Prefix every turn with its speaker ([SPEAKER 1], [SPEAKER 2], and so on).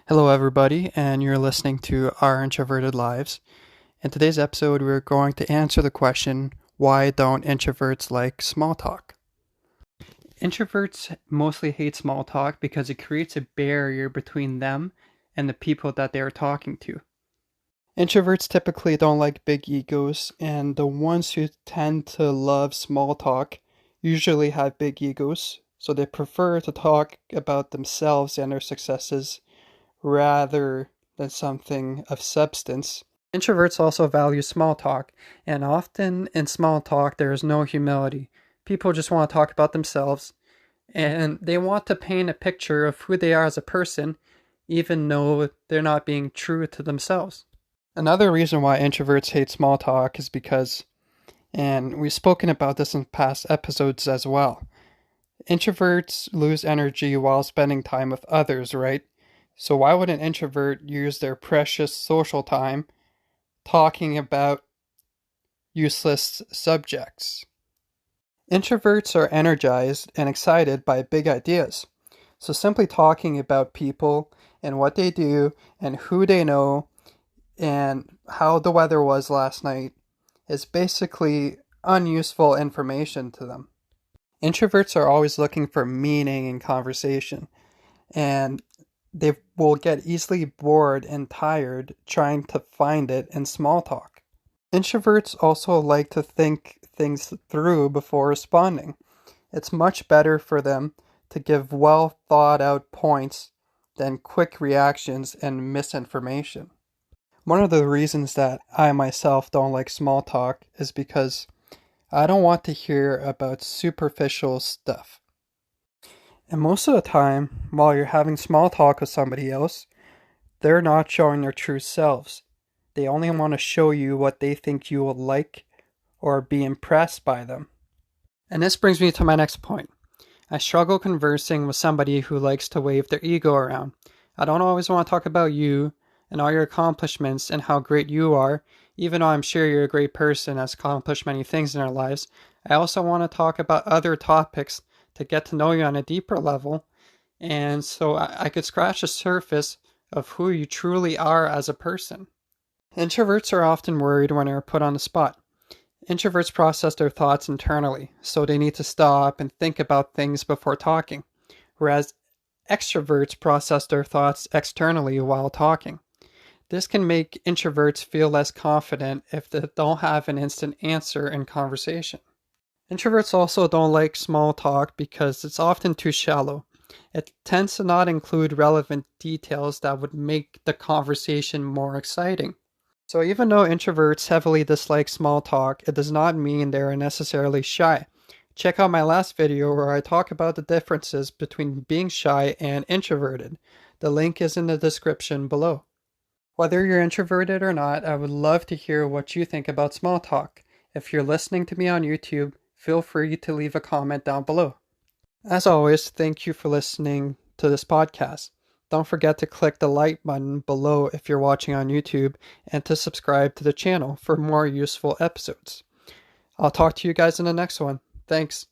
[SPEAKER 1] Hello, everybody, and you're listening to Our Introverted Lives. In today's episode, we're going to answer the question, why don't introverts like small talk? Introverts mostly hate small talk because it creates a barrier between them and the people that they are talking to. Introverts typically don't like big egos, and the ones who tend to love small talk usually have big egos, so they prefer to talk about themselves and their successes rather than something of substance. Introverts also value small talk, and often in small talk there is no humility. People just want to talk about themselves, and they want to paint a picture of who they are as a person, even though they're not being true to themselves. Another reason why introverts hate small talk is because, and we've spoken about this in past episodes as well, introverts lose energy while spending time with others, right? So why would an introvert use their precious social time talking about useless subjects? Introverts are energized and excited by big ideas. So simply talking about people and what they do and who they know and how the weather was last night is basically unuseful information to them. Introverts are always looking for meaning in conversation, and they will get easily bored and tired trying to find it in small talk. Introverts also like to think things through before responding. It's much better for them to give well thought out points than quick reactions and misinformation. One of the reasons that I myself don't like small talk is because I don't want to hear about superficial stuff. And most of the time, while you're having small talk with somebody else, they're not showing their true selves. They only want to show you what they think you will like or be impressed by them. And this brings me to my next point. I struggle conversing with somebody who likes to wave their ego around. I don't always want to talk about you and all your accomplishments and how great you are, even though I'm sure you're a great person that's accomplished many things in our lives. I also want to talk about other topics to get to know you on a deeper level, and so I could scratch the surface of who you truly are as a person. Introverts are often worried when they're put on the spot. Introverts process their thoughts internally, so they need to stop and think about things before talking, whereas extroverts process their thoughts externally while talking. This can make introverts feel less confident if they don't have an instant answer in conversation. Introverts also don't like small talk because it's often too shallow. It tends to not include relevant details that would make the conversation more exciting. So even though introverts heavily dislike small talk, it does not mean they are necessarily shy. Check out my last video where I talk about the differences between being shy and introverted. The link is in the description below. Whether you're introverted or not, I would love to hear what you think about small talk. If you're listening to me on YouTube, feel free to leave a comment down below. As always, thank you for listening to this podcast. Don't forget to click the like button below if you're watching on YouTube and to subscribe to the channel for more useful episodes. I'll talk to you guys in the next one. Thanks.